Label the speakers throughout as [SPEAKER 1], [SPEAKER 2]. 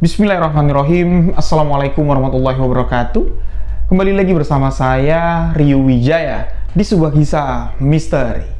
[SPEAKER 1] Bismillahirrahmanirrahim. Assalamualaikum warahmatullahi wabarakatuh. Kembali lagi bersama saya, Rio Wijaya, di sebuah kisah misteri.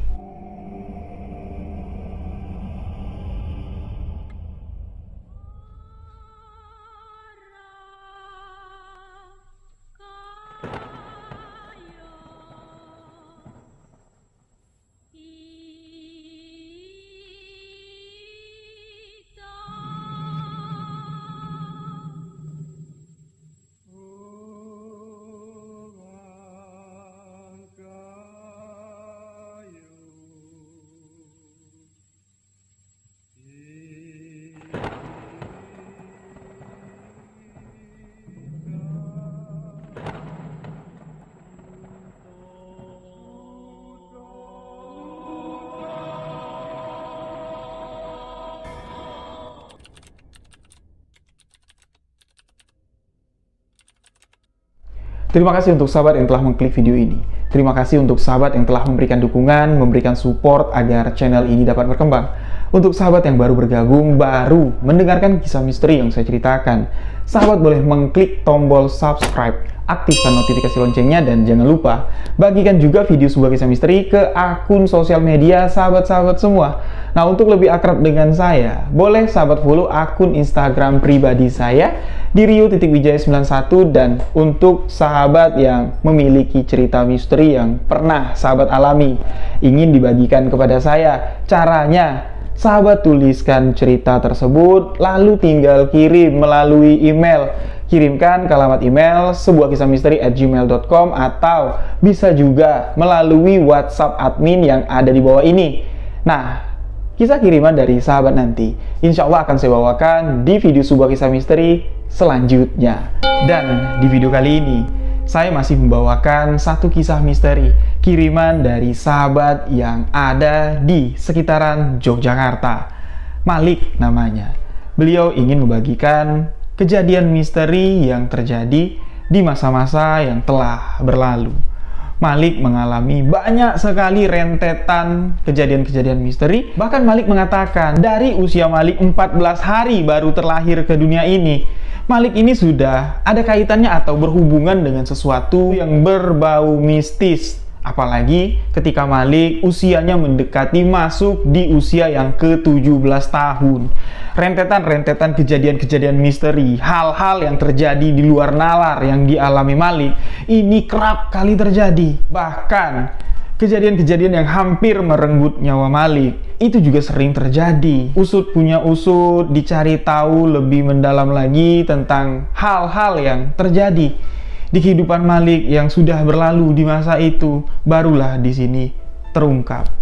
[SPEAKER 1] Terima kasih untuk sahabat yang telah mengklik video ini. Terima kasih untuk sahabat yang telah memberikan dukungan, memberikan support agar channel ini dapat berkembang. Untuk sahabat yang baru bergabung, baru mendengarkan kisah misteri yang saya ceritakan, sahabat boleh mengklik tombol subscribe, aktifkan notifikasi loncengnya, dan jangan lupa bagikan juga video sebuah kisah misteri ke akun sosial media sahabat-sahabat semua. Nah, untuk lebih akrab dengan saya, boleh sahabat follow akun Instagram pribadi saya di Rio.Wijaya91, dan untuk sahabat yang memiliki cerita misteri yang pernah sahabat alami ingin dibagikan kepada saya, caranya sahabat tuliskan cerita tersebut lalu tinggal kirim melalui email. Kirimkan ke alamat email sebuahkisahmisteri@gmail.com atau bisa juga melalui WhatsApp admin yang ada di bawah ini. Nah, kisah kiriman dari sahabat nanti insya Allah akan saya bawakan di video sebuah kisah misteri selanjutnya. Dan di video kali ini saya masih membawakan satu kisah misteri kiriman dari sahabat yang ada di sekitaran Yogyakarta. Malik namanya. Beliau ingin membagikan kejadian misteri yang terjadi di masa-masa yang telah berlalu. Malik mengalami banyak sekali rentetan kejadian-kejadian misteri. Bahkan Malik mengatakan dari usia Malik 14 hari baru terlahir ke dunia ini, Malik ini sudah ada kaitannya atau berhubungan dengan sesuatu yang berbau mistis. Apalagi ketika Malik usianya mendekati masuk di usia yang ke-17 tahun. Rentetan-rentetan kejadian-kejadian misteri, hal-hal yang terjadi di luar nalar yang dialami Malik, ini kerap kali terjadi. Bahkan kejadian-kejadian yang hampir merenggut nyawa Malik itu juga sering terjadi. Usut punya usut, dicari tahu lebih mendalam lagi tentang hal-hal yang terjadi di kehidupan Malik yang sudah berlalu di masa itu. Barulah di sini terungkap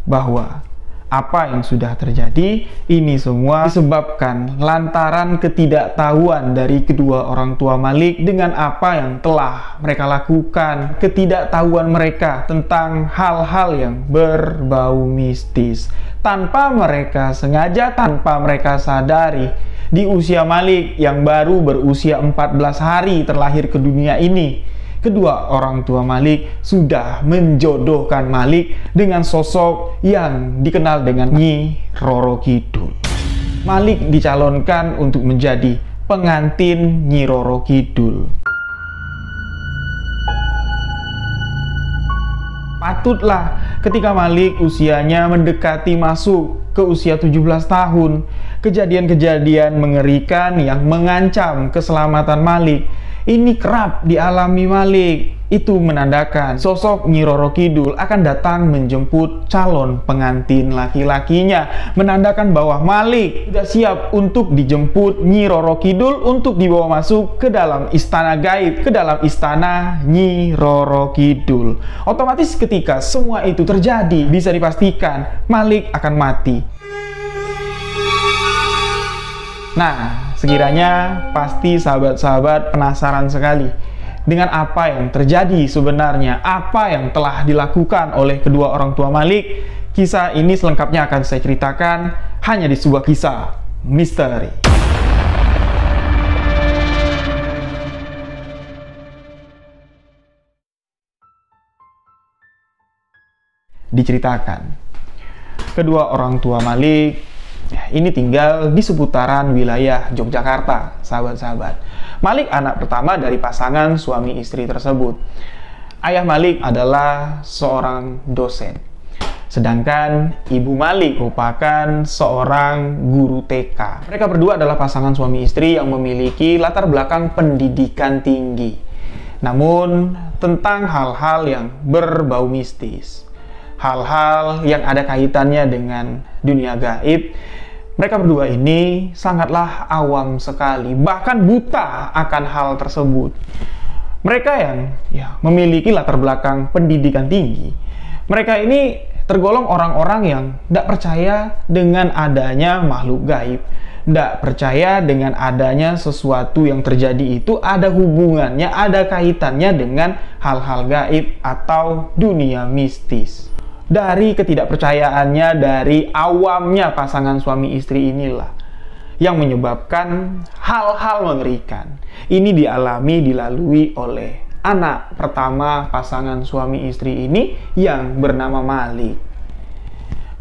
[SPEAKER 1] bahwa apa yang sudah terjadi ini semua disebabkan lantaran ketidaktahuan dari kedua orang tua Malik dengan apa yang telah mereka lakukan, ketidaktahuan mereka tentang hal-hal yang berbau mistis. Tanpa mereka sengaja, tanpa mereka sadari, di usia Malik yang baru berusia 14 hari terlahir ke dunia ini, kedua orang tua Malik sudah menjodohkan Malik dengan sosok yang dikenal dengan Nyi Roro Kidul. Malik dicalonkan untuk menjadi pengantin Nyi Roro Kidul. Patutlah ketika Malik usianya mendekati masuk ke usia 17 tahun, kejadian-kejadian mengerikan yang mengancam keselamatan Malik ini kerap dialami Malik. Itu menandakan sosok Nyi Roro Kidul akan datang menjemput calon pengantin laki-lakinya, menandakan bahwa Malik sudah siap untuk dijemput Nyi Roro Kidul untuk dibawa masuk ke dalam istana gaib, ke dalam istana Nyi Roro Kidul. Otomatis ketika semua itu terjadi, bisa dipastikan Malik akan mati. Nah, sekiranya pasti sahabat-sahabat penasaran sekali dengan apa yang terjadi sebenarnya, apa yang telah dilakukan oleh kedua orang tua Malik. Kisah ini selengkapnya akan saya ceritakan hanya di sebuah kisah misteri. Diceritakan, kedua orang tua Malik Ini tinggal di seputaran wilayah Yogyakarta, sahabat-sahabat. Malik anak pertama dari pasangan suami istri tersebut. Ayah Malik adalah seorang dosen, sedangkan ibu Malik merupakan seorang guru TK. Mereka berdua adalah pasangan suami istri yang memiliki latar belakang pendidikan tinggi. Namun, tentang hal-hal yang berbau mistis, hal-hal yang ada kaitannya dengan dunia gaib, mereka berdua ini sangatlah awam sekali, bahkan buta akan hal tersebut. Mereka yang memiliki latar belakang pendidikan tinggi, mereka ini tergolong orang-orang yang tidak percaya dengan adanya makhluk gaib, tidak percaya dengan adanya sesuatu yang terjadi itu ada hubungannya, ada kaitannya dengan hal-hal gaib atau dunia mistis. Dari ketidakpercayaannya, dari awamnya pasangan suami istri inilah yang menyebabkan hal-hal mengerikan ini dilalui oleh anak pertama pasangan suami istri ini yang bernama Malik.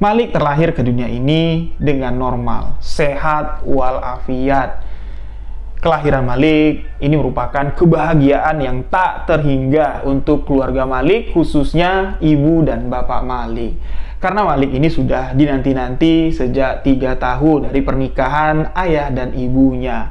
[SPEAKER 1] Malik terlahir ke dunia ini dengan normal, sehat walafiat. Kelahiran Malik ini merupakan kebahagiaan yang tak terhingga untuk keluarga Malik, khususnya ibu dan bapak Malik. Karena Malik ini sudah dinanti-nanti sejak 3 tahun dari pernikahan ayah dan ibunya.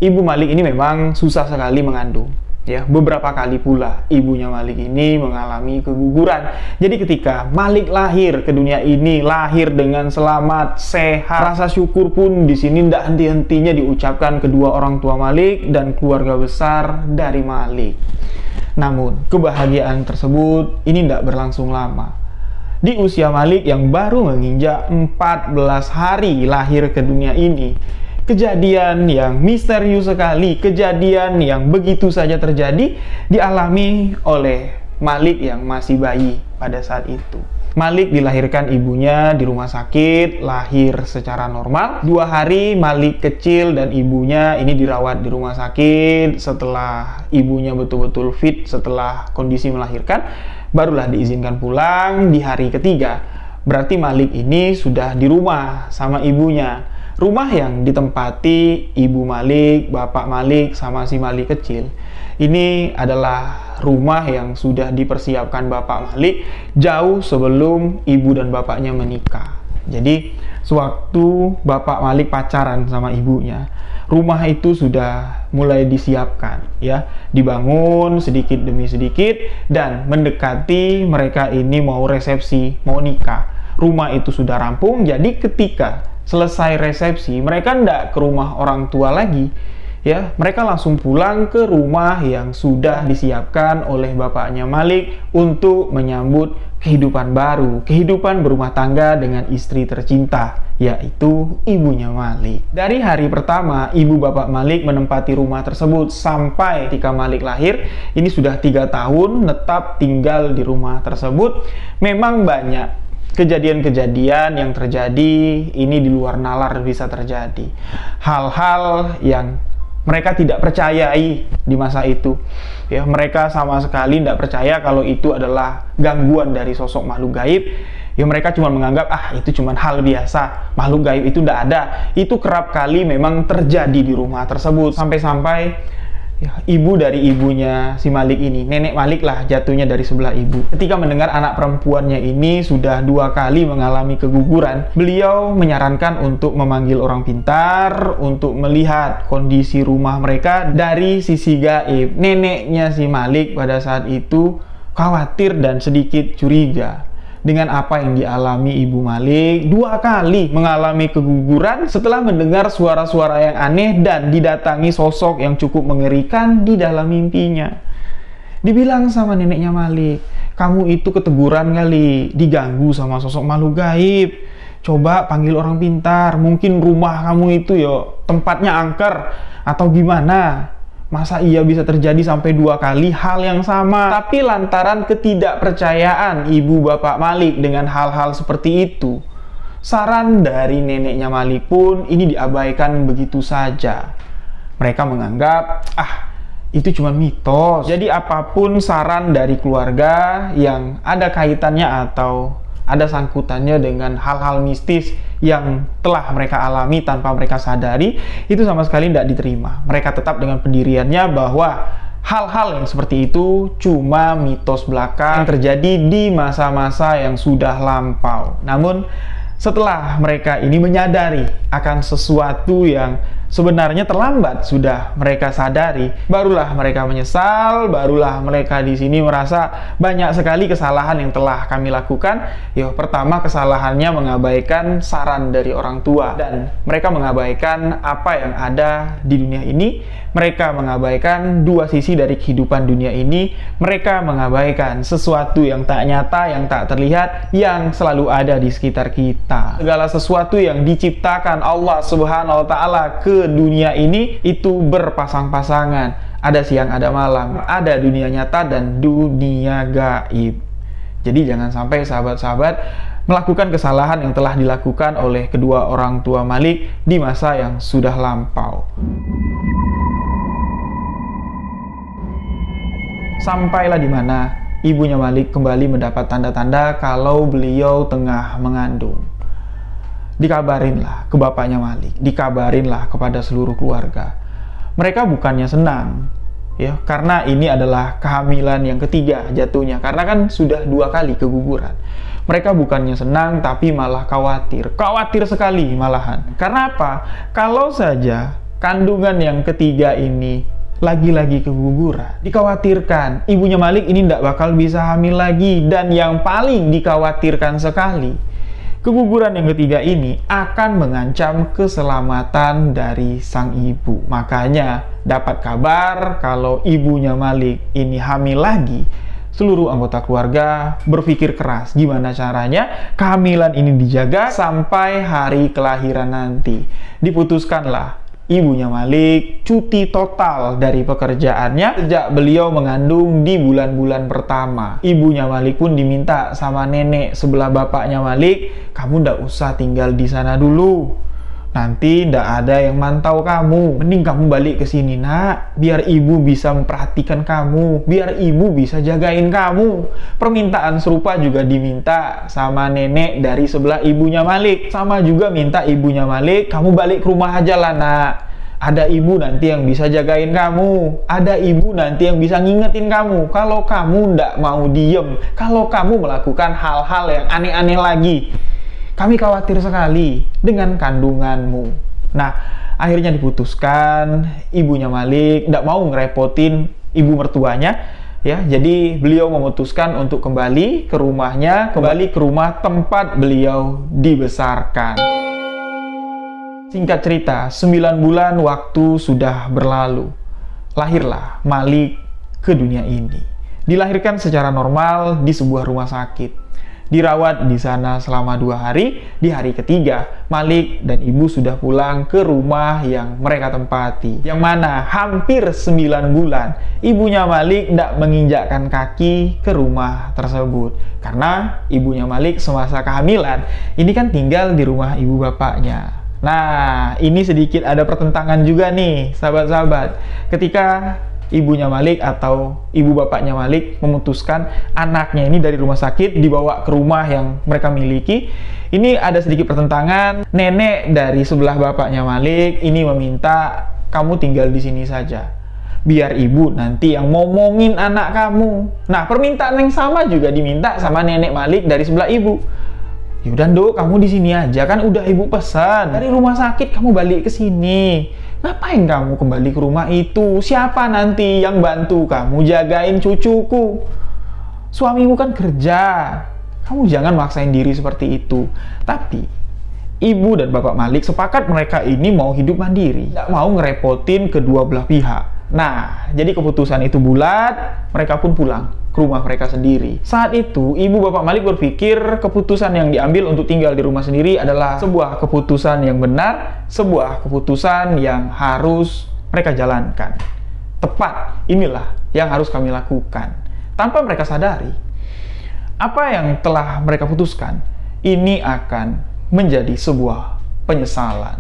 [SPEAKER 1] Ibu Malik ini memang susah sekali mengandung. Beberapa kali pula ibunya Malik ini mengalami keguguran. Jadi ketika Malik lahir ke dunia ini, lahir dengan selamat, sehat, rasa syukur pun di sini tidak henti-hentinya diucapkan kedua orang tua Malik dan keluarga besar dari Malik. Namun kebahagiaan tersebut ini tidak berlangsung lama. Di usia Malik yang baru menginjak 14 hari lahir ke dunia ini, kejadian yang misterius sekali, kejadian yang begitu saja terjadi dialami oleh Malik yang masih bayi pada saat itu. Malik dilahirkan ibunya di rumah sakit, lahir secara normal. 2 hari Malik kecil dan ibunya ini dirawat di rumah sakit. Setelah ibunya betul-betul fit setelah kondisi melahirkan, barulah diizinkan pulang di hari ketiga. Berarti Malik ini sudah di rumah sama ibunya. Rumah yang ditempati ibu Malik, bapak Malik, sama si Malik kecil. Ini adalah rumah yang sudah dipersiapkan bapak Malik jauh sebelum ibu dan bapaknya menikah. Jadi, sewaktu bapak Malik pacaran sama ibunya, rumah itu sudah mulai disiapkan, dibangun sedikit demi sedikit dan mendekati mereka ini mau resepsi, mau nikah. Rumah itu sudah rampung, jadi ketika selesai resepsi, mereka tidak ke rumah orang tua lagi, mereka langsung pulang ke rumah yang sudah disiapkan oleh bapaknya Malik untuk menyambut kehidupan baru, kehidupan berumah tangga dengan istri tercinta, yaitu ibunya Malik. Dari hari pertama ibu bapak Malik menempati rumah tersebut sampai ketika Malik lahir, ini sudah 3 tahun netap tinggal di rumah tersebut. Memang banyak kejadian-kejadian yang terjadi ini di luar nalar bisa terjadi. Hal-hal yang mereka tidak percayai di masa itu. Mereka sama sekali tidak percaya kalau itu adalah gangguan dari sosok makhluk gaib. Mereka cuma menganggap, itu cuma hal biasa. Makhluk gaib itu tidak ada. Itu kerap kali memang terjadi di rumah tersebut. Sampai-sampai ibu dari ibunya si Malik ini, nenek Malik lah jatuhnya dari sebelah ibu, ketika mendengar anak perempuannya ini sudah 2 kali mengalami keguguran, beliau menyarankan untuk memanggil orang pintar untuk melihat kondisi rumah mereka dari sisi gaib. Neneknya si Malik pada saat itu khawatir dan sedikit curiga dengan apa yang dialami ibu Malik. 2 kali mengalami keguguran setelah mendengar suara-suara yang aneh dan didatangi sosok yang cukup mengerikan di dalam mimpinya. Dibilang sama neneknya Malik, kamu itu keteguran kali, diganggu sama sosok makhluk gaib. Coba panggil orang pintar, mungkin rumah kamu itu tempatnya angker atau gimana. Masa iya bisa terjadi sampai 2 kali hal yang sama? Tapi lantaran ketidakpercayaan ibu bapak Malik dengan hal-hal seperti itu, saran dari neneknya Malik pun ini diabaikan begitu saja. Mereka menganggap, itu cuma mitos. Jadi apapun saran dari keluarga yang ada kaitannya atau ada sangkutannya dengan hal-hal mistis yang telah mereka alami tanpa mereka sadari, itu sama sekali tidak diterima. Mereka tetap dengan pendiriannya bahwa hal-hal yang seperti itu cuma mitos belaka yang terjadi di masa-masa yang sudah lampau. Namun setelah mereka ini menyadari akan sesuatu yang sebenarnya terlambat sudah mereka sadari, barulah mereka menyesal, barulah mereka di sini merasa banyak sekali kesalahan yang telah kami lakukan. Pertama, kesalahannya mengabaikan saran dari orang tua, dan mereka mengabaikan apa yang ada di dunia ini. Mereka mengabaikan dua sisi dari kehidupan dunia ini. Mereka mengabaikan sesuatu yang tak nyata, yang tak terlihat, yang selalu ada di sekitar kita. Segala sesuatu yang diciptakan Allah Subhanahu wa Ta'ala ke dunia ini itu berpasang-pasangan. Ada siang, ada malam, ada dunia nyata dan dunia gaib. Jadi jangan sampai sahabat-sahabat melakukan kesalahan yang telah dilakukan oleh kedua orang tua Malik di masa yang sudah lampau. Sampailah di mana ibunya Malik kembali mendapat tanda-tanda kalau beliau tengah mengandung. Dikabarinlah ke bapaknya Malik, dikabarinlah kepada seluruh keluarga. Mereka bukannya senang, karena ini adalah kehamilan yang ketiga jatuhnya, karena kan sudah 2 kali keguguran. Mereka bukannya senang, tapi malah khawatir sekali malahan. Karena apa? Kalau saja kandungan yang ketiga ini lagi-lagi keguguran, dikhawatirkan ibunya Malik ini tidak bakal bisa hamil lagi. Dan yang paling dikhawatirkan sekali, keguguran yang ketiga ini akan mengancam keselamatan dari sang ibu. Makanya dapat kabar kalau ibunya Malik ini hamil lagi, seluruh anggota keluarga berpikir keras gimana caranya kehamilan ini dijaga sampai hari kelahiran nanti. Diputuskanlah ibunya Malik cuti total dari pekerjaannya sejak beliau mengandung di bulan-bulan pertama. Ibunya Malik pun diminta sama nenek sebelah bapaknya Malik, kamu ndak usah tinggal di sana dulu. Nanti ndak ada yang mantau kamu. Mending kamu balik ke sini, nak. Biar ibu bisa memperhatikan kamu. Biar ibu bisa jagain kamu. Permintaan serupa juga diminta sama nenek dari sebelah ibunya Malik. Sama juga minta ibunya Malik, kamu balik ke rumah aja lah, nak. Ada ibu nanti yang bisa jagain kamu. Ada ibu nanti yang bisa ngingetin kamu. Kalau kamu ndak mau diem, kalau kamu melakukan hal-hal yang aneh-aneh lagi, kami khawatir sekali dengan kandunganmu. Nah, akhirnya diputuskan ibunya Malik tidak mau ngerepotin ibu mertuanya, jadi beliau memutuskan untuk kembali ke rumahnya, kembali ke rumah tempat beliau dibesarkan. Singkat cerita, 9 bulan waktu sudah berlalu. Lahirlah Malik ke dunia ini. Dilahirkan secara normal di sebuah rumah sakit. Dirawat di sana selama 2 hari. Di hari ketiga, Malik dan ibu sudah pulang ke rumah yang mereka tempati. Yang mana hampir 9 bulan, ibunya Malik tidak menginjakkan kaki ke rumah tersebut. Karena ibunya Malik semasa kehamilan, ini kan tinggal di rumah ibu bapaknya. Nah, ini sedikit ada pertentangan juga nih, sahabat-sahabat. Ketika ibunya Malik atau ibu bapaknya Malik memutuskan anaknya ini dari rumah sakit dibawa ke rumah yang mereka miliki, ini ada sedikit pertentangan. Nenek dari sebelah bapaknya Malik ini meminta kamu tinggal di sini saja, biar ibu nanti yang ngomongin anak kamu. Nah, permintaan yang sama juga diminta sama nenek Malik dari sebelah ibu. Yaudah, Nduk, kamu di sini aja, kan udah ibu pesan dari rumah sakit kamu balik ke sini. Ngapain kamu kembali ke rumah itu? Siapa nanti yang bantu kamu jagain cucuku? Suamimu kan kerja. Kamu jangan maksain diri seperti itu. Tapi ibu dan bapak Malik sepakat mereka ini mau hidup mandiri, tidak mau ngerepotin kedua belah pihak. Nah, jadi keputusan itu bulat, mereka pun pulang ke rumah mereka sendiri. Saat itu, ibu bapak Malik berpikir keputusan yang diambil untuk tinggal di rumah sendiri adalah sebuah keputusan yang benar, sebuah keputusan yang harus mereka jalankan. Tepat, inilah yang harus kami lakukan. Tanpa mereka sadari, apa yang telah mereka putuskan, ini akan menjadi sebuah penyesalan.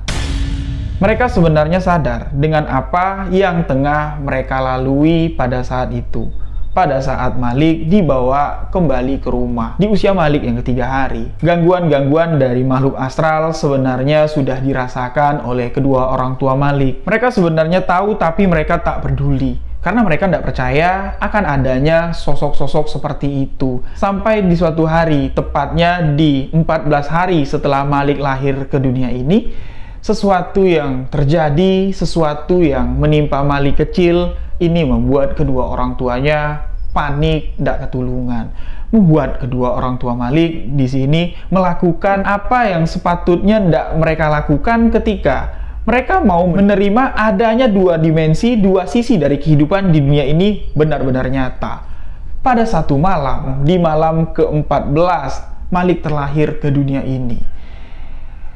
[SPEAKER 1] Mereka sebenarnya sadar dengan apa yang tengah mereka lalui pada saat itu. pada saat Malik dibawa kembali ke rumah di usia Malik yang ketiga hari. Gangguan-gangguan dari makhluk astral sebenarnya sudah dirasakan oleh kedua orang tua Malik. Mereka sebenarnya tahu, tapi mereka tak peduli karena mereka tidak percaya akan adanya sosok-sosok seperti itu. Sampai di suatu hari, tepatnya di 14 hari setelah Malik lahir ke dunia ini, sesuatu yang terjadi, sesuatu yang menimpa Malik kecil ini membuat kedua orang tuanya panik, tidak ketulungan. Membuat kedua orang tua Malik di sini melakukan apa yang sepatutnya tidak mereka lakukan ketika mereka mau menerima adanya dua dimensi, dua sisi dari kehidupan di dunia ini benar-benar nyata. Pada satu malam, di malam ke-14, Malik terlahir ke dunia ini.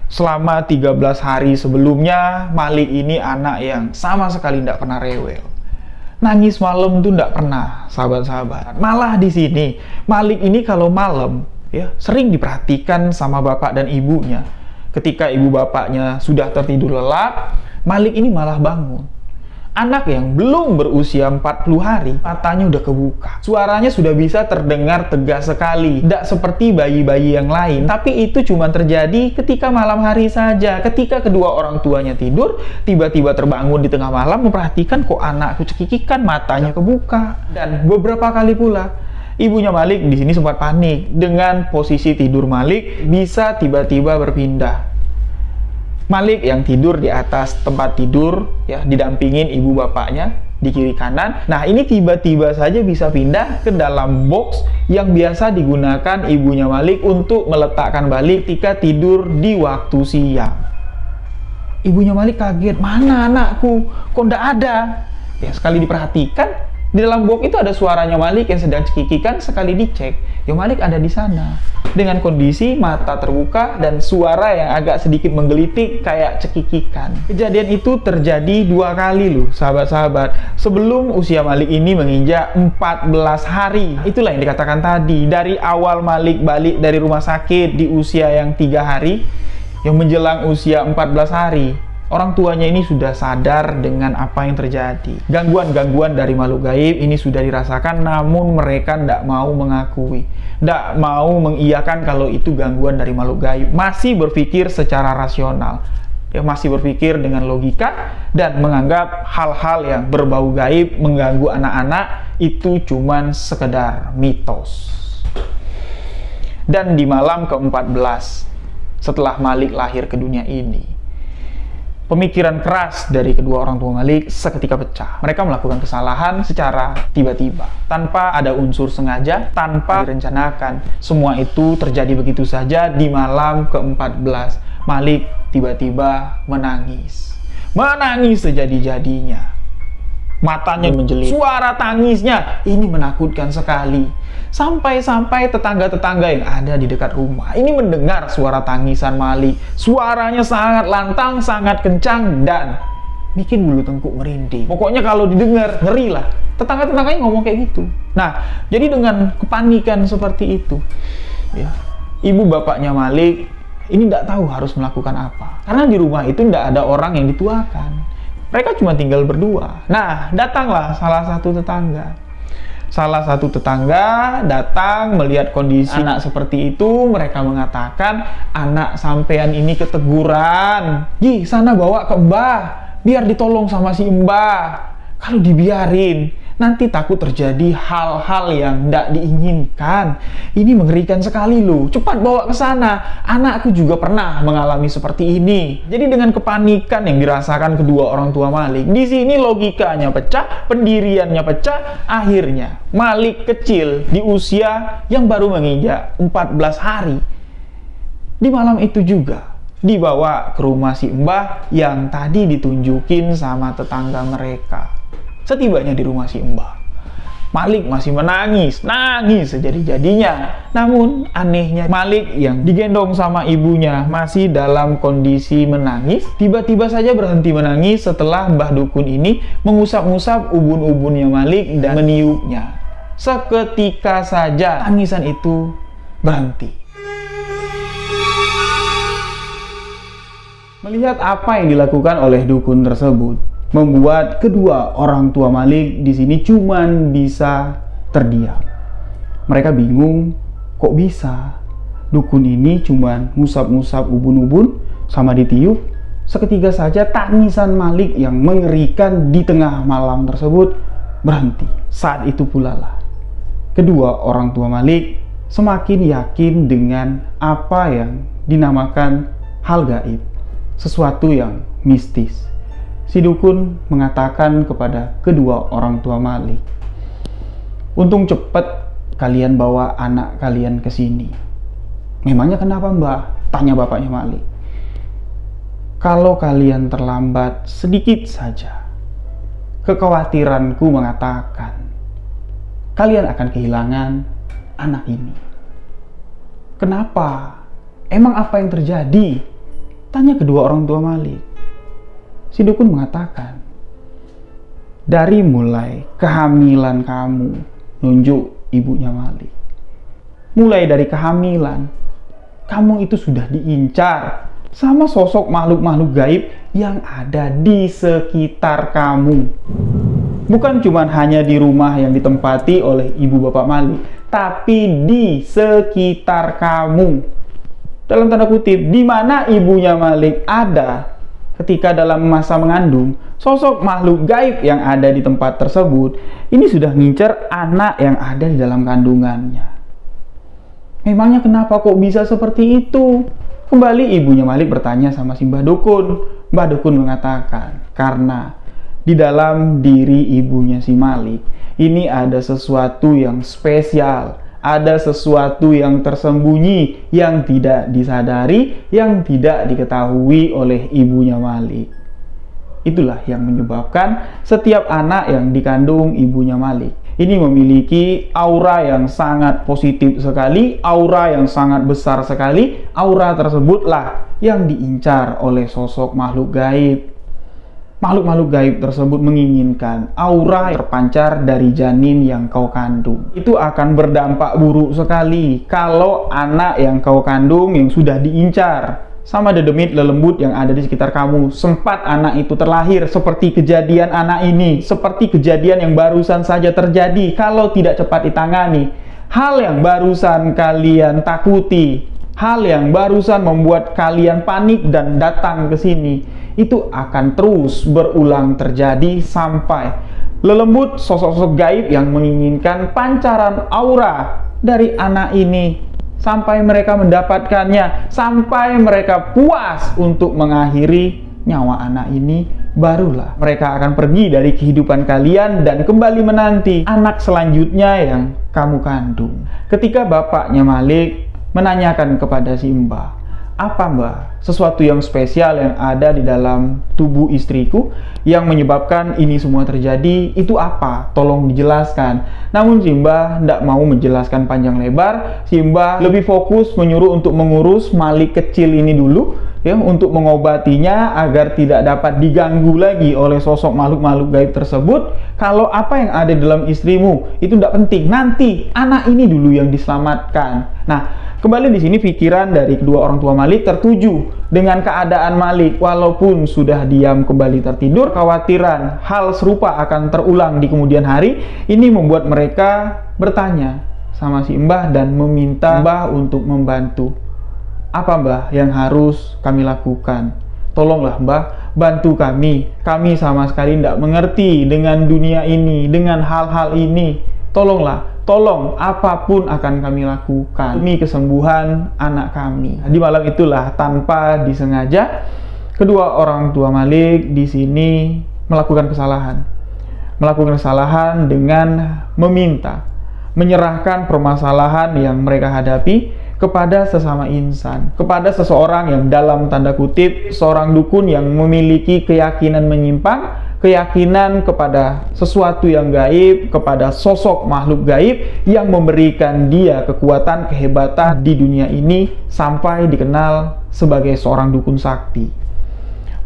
[SPEAKER 1] Selama 13 hari sebelumnya, Malik ini anak yang sama sekali tidak pernah rewel. Nangis malam tuh tidak pernah, sahabat-sahabat. Malah di sini, Malik ini kalau malam ya sering diperhatikan sama bapak dan ibunya. Ketika ibu bapaknya sudah tertidur lelap, Malik ini malah bangun. Anak yang belum berusia 40 hari, matanya udah kebuka. Suaranya sudah bisa terdengar tegas sekali. Tidak seperti bayi-bayi yang lain. Tapi itu cuma terjadi ketika malam hari saja. Ketika kedua orang tuanya tidur, tiba-tiba terbangun di tengah malam, memperhatikan kok anakku cekikikan, matanya kebuka. Dan beberapa kali pula, ibunya Malik di sini sempat panik. Dengan posisi tidur Malik bisa tiba-tiba berpindah. Malik yang tidur di atas tempat tidur ya didampingin ibu bapaknya di kiri kanan. Nah, ini tiba-tiba saja bisa pindah ke dalam box yang biasa digunakan ibunya Malik untuk meletakkan balik ketika tidur di waktu siang. Ibunya Malik kaget, "Mana anakku? Kok ndak ada?" Ya, sekali diperhatikan di dalam box itu ada suaranya Malik yang sedang cekikikan. Sekali dicek, ya Malik ada di sana dengan kondisi mata terbuka dan suara yang agak sedikit menggelitik kayak cekikikan. Kejadian itu terjadi 2 kali loh, sahabat-sahabat, sebelum usia Malik ini menginjak 14 hari. Itulah yang dikatakan tadi, dari awal Malik balik dari rumah sakit di usia yang 3 hari, yang menjelang usia 14 hari. Orang tuanya ini sudah sadar dengan apa yang terjadi. Gangguan-gangguan dari makhluk gaib ini sudah dirasakan, namun mereka tidak mau mengakui. Tidak mau mengiyakan kalau itu gangguan dari makhluk gaib. Masih berpikir secara rasional. Ya, masih berpikir dengan logika dan menganggap hal-hal yang berbau gaib mengganggu anak-anak itu cuman sekedar mitos. Dan di malam ke-14 setelah Malik lahir ke dunia ini, pemikiran keras dari kedua orang tua Malik seketika pecah. Mereka melakukan kesalahan secara tiba-tiba, tanpa ada unsur sengaja, tanpa direncanakan. Semua itu terjadi begitu saja di malam ke-14. Malik tiba-tiba menangis. Menangis sejadi-jadinya. Matanya menjelit. Suara tangisnya ini menakutkan sekali. Sampai-sampai tetangga-tetangga yang ada di dekat rumah ini mendengar suara tangisan Malik. Suaranya sangat lantang, sangat kencang, dan bikin bulu tengkuk merinding. Pokoknya kalau didengar, ngeri lah. Tetangga-tetangganya ngomong kayak gitu. Nah, jadi dengan kepanikan seperti itu, ya, ibu bapaknya Malik ini tidak tahu harus melakukan apa. Karena di rumah itu tidak ada orang yang dituakan. Mereka cuma tinggal berdua. Nah, datanglah salah satu tetangga. Salah satu tetangga datang melihat kondisi anak seperti itu. Mereka mengatakan, "Anak sampean ini keteguran. Gi, sana bawa ke Mbah. Biar ditolong sama si Mbah. Kalau dibiarin, nanti takut terjadi hal-hal yang tidak diinginkan. Ini mengerikan sekali loh. Cepat bawa ke sana. Anakku juga pernah mengalami seperti ini." Jadi dengan kepanikan yang dirasakan kedua orang tua Malik, di sini logikanya pecah, pendiriannya pecah. Akhirnya Malik kecil di usia yang baru menginjak 14 hari, di malam itu juga dibawa ke rumah si Mbah yang tadi ditunjukin sama tetangga mereka. Setibanya di rumah si Mbah, Malik masih menangis sejadi-jadinya. Namun anehnya, Malik yang digendong sama ibunya masih dalam kondisi menangis, tiba-tiba saja berhenti menangis setelah Mbah Dukun ini mengusap-ngusap ubun-ubunnya Malik dan meniupnya. Seketika saja tangisan itu berhenti. Melihat apa yang dilakukan oleh dukun tersebut, membuat kedua orang tua Malik di sini cuman bisa terdiam. Mereka bingung, kok bisa? Dukun ini cuman ngusap-ngusap ubun-ubun sama ditiup. Seketika saja tangisan Malik yang mengerikan di tengah malam tersebut berhenti. Saat itu pula lah kedua orang tua Malik semakin yakin dengan apa yang dinamakan hal gaib, sesuatu yang mistis. Si dukun mengatakan kepada kedua orang tua Malik, "Untung cepat kalian bawa anak kalian ke sini." "Memangnya kenapa, Mbah?" tanya bapaknya Malik. "Kalau kalian terlambat sedikit saja, kekhawatiranku mengatakan kalian akan kehilangan anak ini." "Kenapa? Emang apa yang terjadi?" tanya kedua orang tua Malik. Si dukun mengatakan, "Dari mulai kehamilan kamu," nunjuk ibunya Malik. "Mulai dari kehamilan, kamu itu sudah diincar sama sosok makhluk-makhluk gaib yang ada di sekitar kamu. Bukan cuma hanya di rumah yang ditempati oleh ibu bapak Malik, tapi di sekitar kamu." Dalam tanda kutip, di mana ibunya Malik ada ketika dalam masa mengandung, sosok makhluk gaib yang ada di tempat tersebut ini sudah ngincer anak yang ada di dalam kandungannya. "Memangnya kenapa kok bisa seperti itu?" Kembali ibunya Malik bertanya sama si Mbah Dukun. Mbah Dukun mengatakan, karena di dalam diri ibunya si Malik ini ada sesuatu yang spesial, ada sesuatu yang tersembunyi, yang tidak disadari, yang tidak diketahui oleh ibunya Malik. Itulah yang menyebabkan setiap anak yang dikandung ibunya Malik ini memiliki aura yang sangat positif sekali, aura yang sangat besar sekali. Aura tersebutlah yang diincar oleh sosok makhluk gaib. Makhluk-makhluk gaib tersebut menginginkan aura terpancar dari janin yang kau kandung. Itu akan berdampak buruk sekali kalau anak yang kau kandung yang sudah diincar sama dedemit lelembut yang ada di sekitar kamu, sempat anak itu terlahir, seperti kejadian anak ini, seperti kejadian yang barusan saja terjadi. Kalau tidak cepat ditangani, hal yang barusan kalian takuti, hal yang barusan membuat kalian panik dan datang ke sini, itu akan terus berulang terjadi sampai lelembut sosok-sosok gaib yang menginginkan pancaran aura dari anak ini, sampai mereka mendapatkannya, sampai mereka puas untuk mengakhiri nyawa anak ini, barulah mereka akan pergi dari kehidupan kalian dan kembali menanti anak selanjutnya yang kamu kandung. Ketika bapaknya Malik menanyakan kepada si Mbah, "Apa Mbah sesuatu yang spesial yang ada di dalam tubuh istriku yang menyebabkan ini semua terjadi? Itu apa? Tolong dijelaskan." Namun si Mbah tidak mau menjelaskan panjang lebar. Si Mbah lebih fokus menyuruh untuk mengurus Malik kecil ini dulu, ya, untuk mengobatinya agar tidak dapat diganggu lagi oleh sosok makhluk-makhluk gaib tersebut. Kalau apa yang ada dalam istrimu itu tidak penting, nanti anak ini dulu yang diselamatkan. Nah, kembali di sini pikiran dari kedua orang tua Malik tertuju dengan keadaan Malik. Walaupun sudah diam kembali tertidur, khawatiran hal serupa akan terulang di kemudian hari. Ini membuat mereka bertanya sama si Mbah dan meminta Mbah untuk membantu. "Apa Mbah yang harus kami lakukan? Tolonglah Mbah, bantu kami. Kami sama sekali tidak mengerti dengan dunia ini, dengan hal-hal ini. Tolonglah. Tolong, apapun akan kami lakukan demi kesembuhan anak kami." Di malam itulah, tanpa disengaja, kedua orang tua Malik di sini melakukan kesalahan dengan meminta, menyerahkan permasalahan yang mereka hadapi kepada sesama insan, kepada seseorang yang dalam tanda kutip seorang dukun yang memiliki keyakinan menyimpang, keyakinan kepada sesuatu yang gaib, kepada sosok makhluk gaib yang memberikan dia kekuatan, kehebatan di dunia ini sampai dikenal sebagai seorang dukun sakti.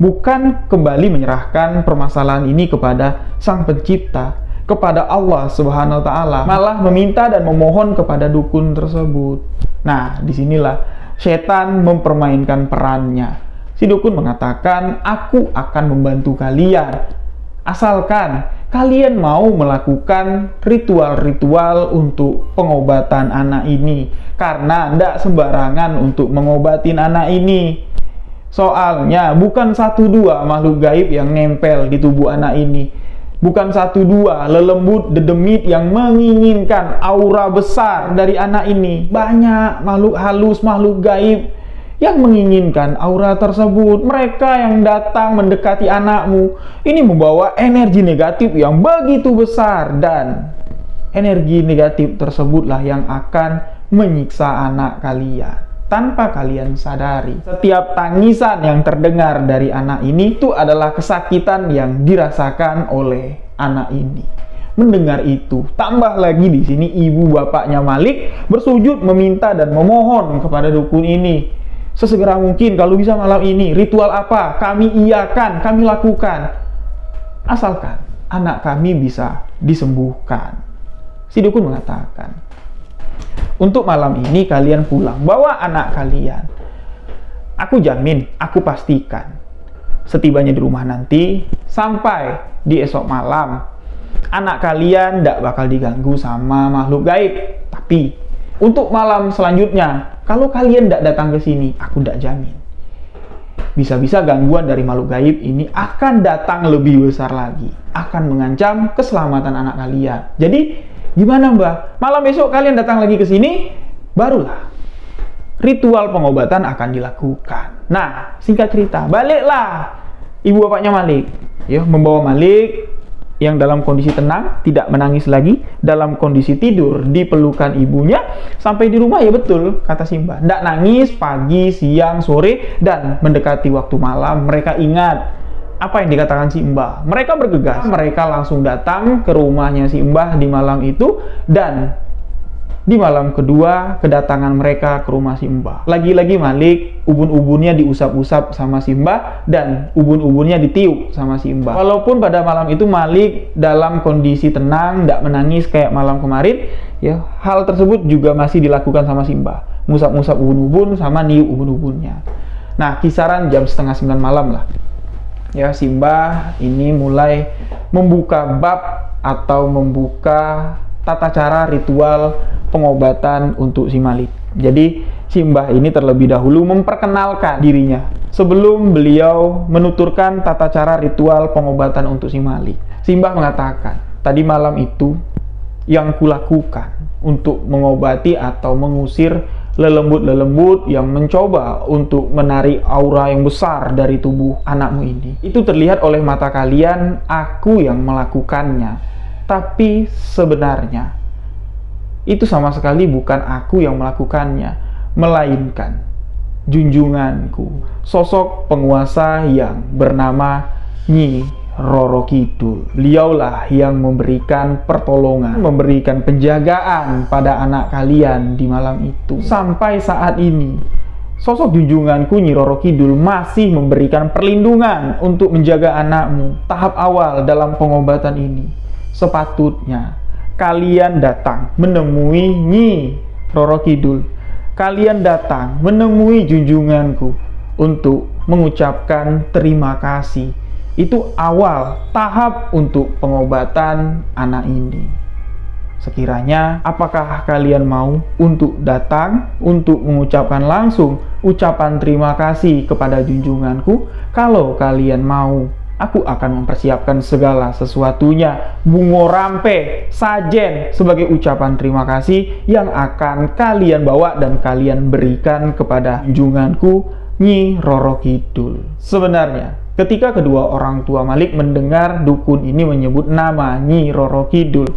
[SPEAKER 1] Bukan kembali menyerahkan permasalahan ini kepada Sang Pencipta, kepada Allah Subhanahu wa Ta'ala, malah meminta dan memohon kepada dukun tersebut. Nah, disinilah setan mempermainkan perannya. Si dukun mengatakan, "Aku akan membantu kalian, asalkan kalian mau melakukan ritual-ritual untuk pengobatan anak ini, karena tidak sembarangan untuk mengobatin anak ini. Soalnya bukan 1-2 makhluk gaib yang nempel di tubuh anak ini, bukan 1-2 lelembut dedemit yang menginginkan aura besar dari anak ini. Banyak makhluk halus, makhluk gaib yang menginginkan aura tersebut. Mereka yang datang mendekati anakmu ini membawa energi negatif yang begitu besar, dan energi negatif tersebutlah yang akan menyiksa anak kalian tanpa kalian sadari. Setiap tangisan yang terdengar dari anak ini itu adalah kesakitan yang dirasakan oleh anak ini. Mendengar itu, tambah lagi di sini ibu bapaknya Malik bersujud meminta dan memohon kepada dukun ini, sesegera mungkin kalau bisa malam ini, ritual apa kami iakan, kami lakukan, asalkan anak kami bisa disembuhkan. Si dukun mengatakan, untuk malam ini kalian pulang, bawa anak kalian. Aku jamin, aku pastikan, setibanya di rumah nanti, sampai di esok malam, anak kalian tidak bakal diganggu sama makhluk gaib. Tapi untuk malam selanjutnya, kalau kalian tidak datang ke sini, aku tidak jamin. Bisa-bisa gangguan dari makhluk gaib ini akan datang lebih besar lagi, akan mengancam keselamatan anak kalian. Jadi, gimana Mbah? Malam besok kalian datang lagi ke sini, barulah ritual pengobatan akan dilakukan. Nah, singkat cerita, baliklah ibu bapaknya Malik, ya, membawa Malik yang dalam kondisi tenang, tidak menangis lagi, dalam kondisi tidur di pelukan ibunya. Sampai di rumah, ya betul kata Simba, tidak nangis pagi, siang, sore, dan mendekati waktu malam. Mereka ingat apa yang dikatakan si Mbah. Mereka bergegas, mereka langsung datang ke rumahnya si Mbah di malam itu, dan di malam kedua kedatangan mereka ke rumah si Mbah. Lagi-lagi Malik, ubun-ubunnya diusap-usap sama si Mbah, dan ubun-ubunnya ditiup sama si Mbah. Walaupun pada malam itu Malik dalam kondisi tenang, tidak menangis kayak malam kemarin, ya, hal tersebut juga masih dilakukan sama si Mbah. Ngusap-ngusap ubun-ubun sama niup ubun-ubunnya. Nah, kisaran jam 8:30 malam lah, ya, si Mbah ini mulai membuka bab atau membuka tata cara ritual pengobatan untuk si Malik. Jadi si Mbah ini terlebih dahulu memperkenalkan dirinya sebelum beliau menuturkan tata cara ritual pengobatan untuk si Malik. Si Mbah mengatakan, tadi malam itu yang kulakukan untuk mengobati atau mengusir lelembut-lelembut yang mencoba untuk menarik aura yang besar dari tubuh anakmu ini. Itu terlihat oleh mata kalian, aku yang melakukannya. Tapi sebenarnya itu sama sekali bukan aku yang melakukannya, melainkan junjunganku, sosok penguasa yang bernama Nyi Roro Kidul. Beliaulah yang memberikan pertolongan, memberikan penjagaan pada anak kalian di malam itu. Sampai saat ini, sosok junjunganku Nyi Roro Kidul masih memberikan perlindungan untuk menjaga anakmu. Tahap awal dalam pengobatan ini, sepatutnya kalian datang menemui Nyi Roro Kidul. Kalian datang menemui junjunganku untuk mengucapkan terima kasih. Itu awal tahap untuk pengobatan anak ini. Sekiranya, apakah kalian mau untuk datang untuk mengucapkan langsung ucapan terima kasih kepada junjunganku? Kalau kalian mau, aku akan mempersiapkan segala sesuatunya, bungo rampe, sajen, sebagai ucapan terima kasih yang akan kalian bawa dan kalian berikan kepada junjunganku Nyi Roro Kidul. Sebenarnya, ketika kedua orang tua Malik mendengar dukun ini menyebut nama Nyi Roro Kidul,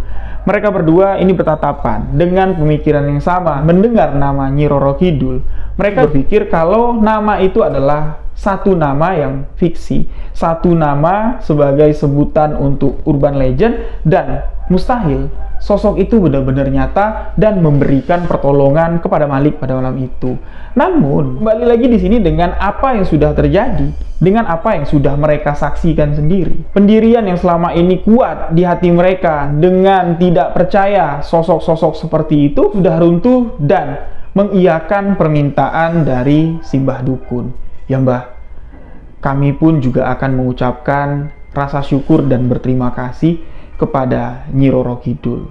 [SPEAKER 1] mereka berdua ini bertatapan dengan pemikiran yang sama. Mendengar nama Nyi Roro Kidul, mereka berpikir kalau nama itu adalah satu nama yang fiksi, satu nama sebagai sebutan untuk urban legend, dan mustahil sosok itu benar-benar nyata dan memberikan pertolongan kepada Malik pada malam itu. Namun, kembali lagi di sini dengan apa yang sudah terjadi, dengan apa yang sudah mereka saksikan sendiri. Pendirian yang selama ini kuat di hati mereka dengan tidak percaya sosok-sosok seperti itu sudah runtuh dan mengiyakan permintaan dari si Mbah Dukun. Ya Mbah, kami pun juga akan mengucapkan rasa syukur dan berterima kasih kepada Nyi Roro Kidul.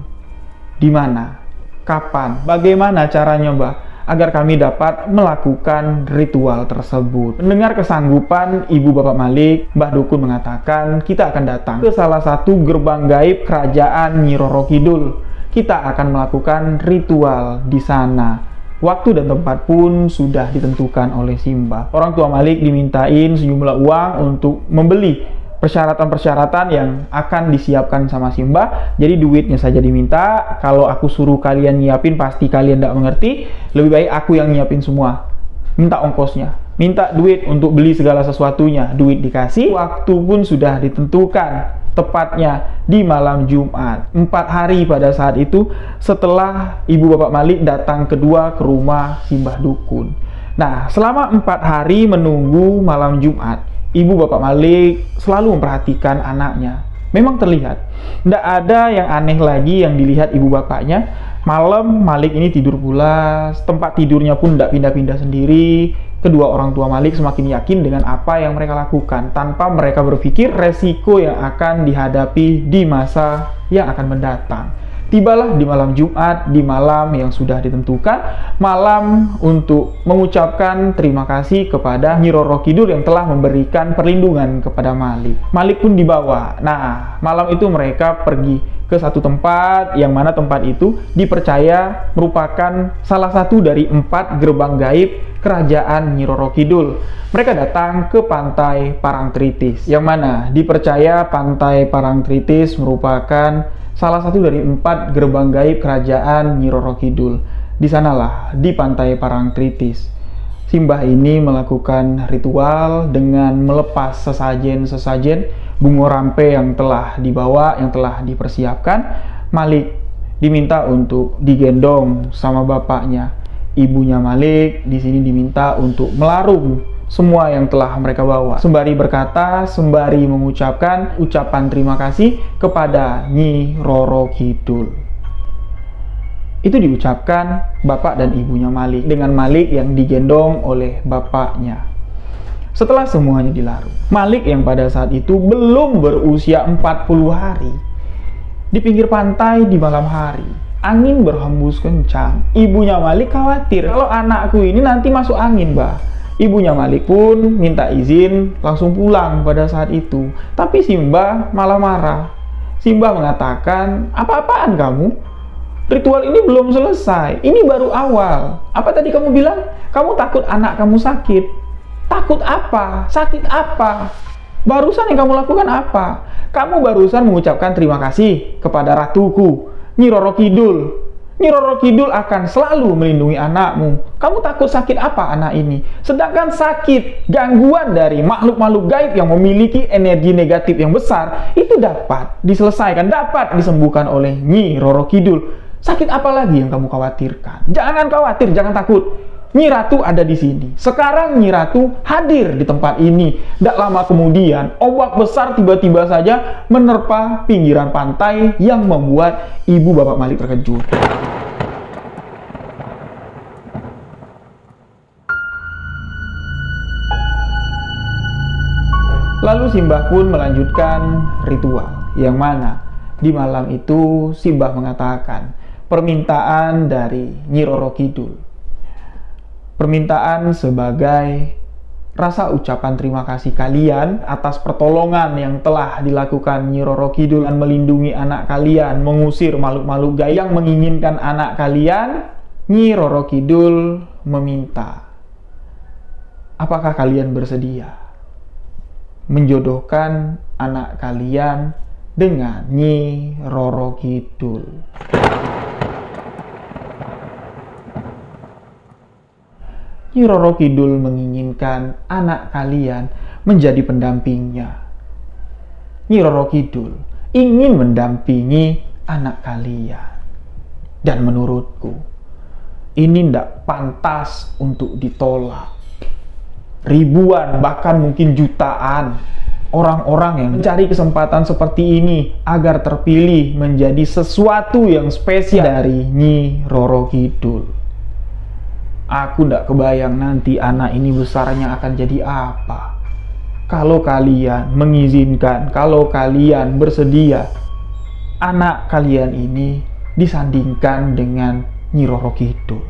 [SPEAKER 1] Di mana? Kapan? Bagaimana caranya, Mbah? Agar kami dapat melakukan ritual tersebut. Mendengar kesanggupan Ibu Bapak Malik, Mbah Dukun mengatakan kita akan datang ke salah satu gerbang gaib kerajaan Nyi Roro Kidul. Kita akan melakukan ritual di sana. Waktu dan tempat pun sudah ditentukan oleh Simbah. Orang tua Malik dimintain sejumlah uang untuk membeli persyaratan-persyaratan yang akan disiapkan sama Simbah. Jadi duitnya saja diminta. Kalau aku suruh kalian nyiapin pasti kalian tidak mengerti. Lebih baik aku yang nyiapin semua. Minta ongkosnya, minta duit untuk beli segala sesuatunya. Duit dikasih, waktu pun sudah ditentukan. Tepatnya di malam Jumat. 4 hari pada saat itu setelah Ibu Bapak Malik datang kedua ke rumah Simbah Dukun. Nah, selama 4 hari menunggu malam Jumat, Ibu Bapak Malik selalu memperhatikan anaknya. Memang terlihat, tidak ada yang aneh lagi yang dilihat ibu bapaknya. Malam Malik ini tidur pulas, tempat tidurnya pun tidak pindah-pindah sendiri. Kedua orang tua Malik semakin yakin dengan apa yang mereka lakukan, tanpa mereka berpikir resiko yang akan dihadapi di masa yang akan mendatang. Tibalah di malam Jumat, di malam yang sudah ditentukan, malam untuk mengucapkan terima kasih kepada Nyi Roro Kidul yang telah memberikan perlindungan kepada Malik. Malik pun dibawa. Nah, malam itu mereka pergi ke satu tempat, yang mana tempat itu dipercaya merupakan salah satu dari 4 gerbang gaib kerajaan Nyi Roro Kidul. Mereka datang ke Pantai Parangtritis, yang mana dipercaya Pantai Parangtritis merupakan salah satu dari 4 gerbang gaib kerajaan Nyi Roro Kidul. Di sanalah, di Pantai Parangtritis, Simbah ini melakukan ritual dengan melepas sesajen-sesajen bunga rampe yang telah dibawa, yang telah dipersiapkan. Malik diminta untuk digendong sama bapaknya. Ibunya Malik di sini diminta untuk melarung semua yang telah mereka bawa, sembari berkata, sembari mengucapkan ucapan terima kasih kepada Nyi Roro Kidul. Itu diucapkan bapak dan ibunya Malik, dengan Malik yang digendong oleh bapaknya. Setelah semuanya dilarung, Malik yang pada saat itu belum berusia 40 hari, di pinggir pantai di malam hari, angin berhembus kencang. Ibunya Malik khawatir, kalau anakku ini nanti masuk angin, Mbah. Ibunya Malik pun minta izin langsung pulang pada saat itu. Tapi Simbah malah marah. Simbah mengatakan, apa-apaan kamu? Ritual ini belum selesai. Ini baru awal. Apa tadi kamu bilang? Kamu takut anak kamu sakit. Takut apa? Sakit apa? Barusan yang kamu lakukan apa? Kamu barusan mengucapkan terima kasih kepada ratuku, Nyi Roro Kidul. Nyi Roro Kidul akan selalu melindungi anakmu. Kamu takut sakit apa anak ini? Sedangkan sakit, gangguan dari makhluk-makhluk gaib yang memiliki energi negatif yang besar, itu dapat diselesaikan, dapat disembuhkan oleh Nyi Roro Kidul. Sakit apa lagi yang kamu khawatirkan? Jangan khawatir, jangan takut. Nyi Ratu ada di sini. Sekarang Nyi Ratu hadir di tempat ini. Tidak lama kemudian, ombak besar tiba-tiba saja menerpa pinggiran pantai yang membuat Ibu Bapak Malik terkejut. Lalu Simbah pun melanjutkan ritual, yang mana di malam itu Simbah mengatakan permintaan dari Nyi Roro Kidul. Permintaan sebagai rasa ucapan terima kasih kalian atas pertolongan yang telah dilakukan Nyi Roro Kidul dan melindungi anak kalian, mengusir makhluk-makhluk gaib yang menginginkan anak kalian. Nyi Roro Kidul meminta, apakah kalian bersedia menjodohkan anak kalian dengan Nyi Roro Kidul? Nyi Roro Kidul menginginkan anak kalian menjadi pendampingnya. Nyi Roro Kidul ingin mendampingi anak kalian. Dan menurutku, ini tidak pantas untuk ditolak. Ribuan, bahkan mungkin jutaan orang-orang yang mencari kesempatan seperti ini agar terpilih menjadi sesuatu yang spesial dari Nyi Roro Kidul. Aku tidak kebayang nanti anak ini besarnya akan jadi apa. Kalau kalian mengizinkan, kalau kalian bersedia, anak kalian ini disandingkan dengan Nyi Roro Kidul.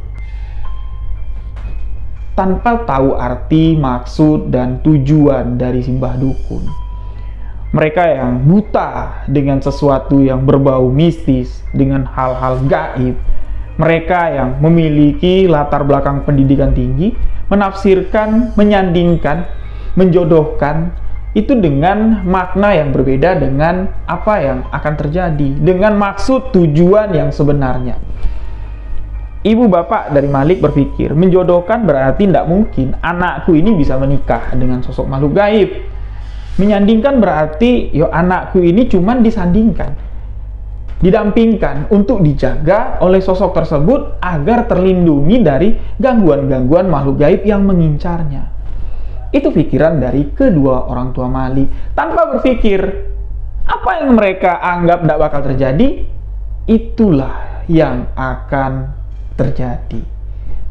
[SPEAKER 1] Tanpa tahu arti, maksud, dan tujuan dari simbah dukun. Mereka yang buta dengan sesuatu yang berbau mistis, dengan hal-hal gaib. Mereka yang memiliki latar belakang pendidikan tinggi, menafsirkan, menyandingkan, menjodohkan, itu dengan makna yang berbeda dengan apa yang akan terjadi, dengan maksud tujuan yang sebenarnya. Ibu bapak dari Malik berpikir, menjodohkan berarti tidak mungkin anakku ini bisa menikah dengan sosok makhluk gaib. Menyandingkan berarti anakku ini cuman disandingkan, didampingkan untuk dijaga oleh sosok tersebut agar terlindungi dari gangguan-gangguan makhluk gaib yang mengincarnya. Itu pikiran dari kedua orang tua Malik. Tanpa berpikir apa yang mereka anggap tidak bakal terjadi, itulah yang akan terjadi.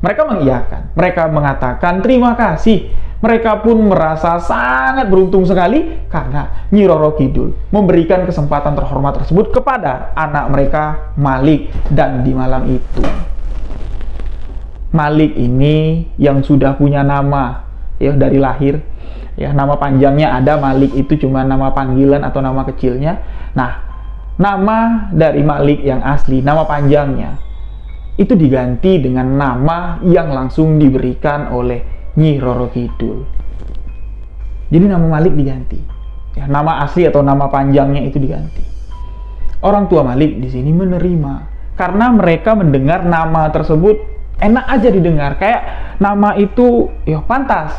[SPEAKER 1] Mereka mengiyakan, mereka mengatakan terima kasih. Mereka pun merasa sangat beruntung sekali karena Nyi Roro Kidul memberikan kesempatan terhormat tersebut kepada anak mereka Malik. Dan di malam itu Malik ini yang sudah punya nama dari lahir, nama panjangnya ada, Malik itu cuma nama panggilan atau nama kecilnya. Nah, nama dari Malik yang asli, nama panjangnya itu diganti dengan nama yang langsung diberikan oleh Nyi Roro Kidul. Jadi nama Malik diganti, nama asli atau nama panjangnya itu diganti. Orang tua Malik di sini menerima karena mereka mendengar nama tersebut enak aja didengar, kayak nama itu pantas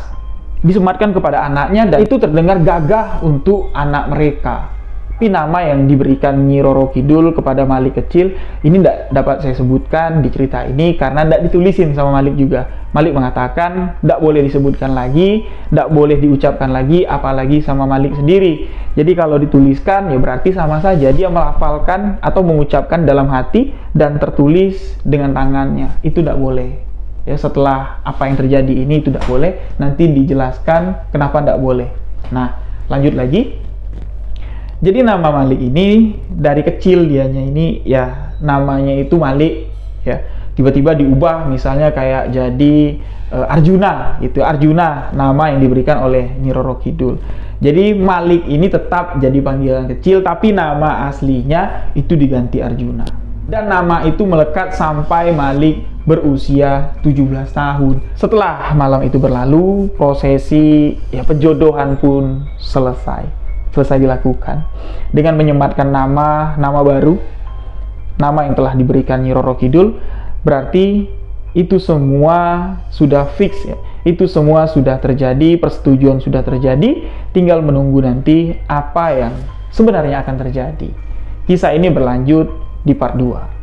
[SPEAKER 1] disematkan kepada anaknya dan itu terdengar gagah untuk anak mereka. Tapi nama yang diberikan Nyi Roro Kidul kepada Malik kecil ini tidak dapat saya sebutkan di cerita ini karena tidak ditulisin sama Malik juga. Malik mengatakan tidak boleh disebutkan lagi, tidak boleh diucapkan lagi, apalagi sama Malik sendiri. Jadi kalau dituliskan berarti sama saja dia melafalkan atau mengucapkan dalam hati dan tertulis dengan tangannya. Itu tidak boleh. Setelah apa yang terjadi ini itu tidak boleh. Nanti dijelaskan kenapa tidak boleh. Nah, lanjut lagi. Jadi nama Malik ini dari kecil dianya ini namanya itu Malik tiba-tiba diubah misalnya kayak jadi Arjuna, itu Arjuna nama yang diberikan oleh Nyi Roro Kidul. Jadi Malik ini tetap jadi panggilan kecil tapi nama aslinya itu diganti Arjuna. Dan nama itu melekat sampai Malik berusia 17 tahun. Setelah malam itu berlalu, prosesi penjodohan pun selesai dilakukan dengan menyematkan nama baru, nama yang telah diberikan Nyi Roro Kidul. Berarti itu semua sudah fix itu semua sudah terjadi, persetujuan sudah terjadi, tinggal menunggu nanti apa yang sebenarnya akan terjadi. Kisah ini berlanjut di part 2.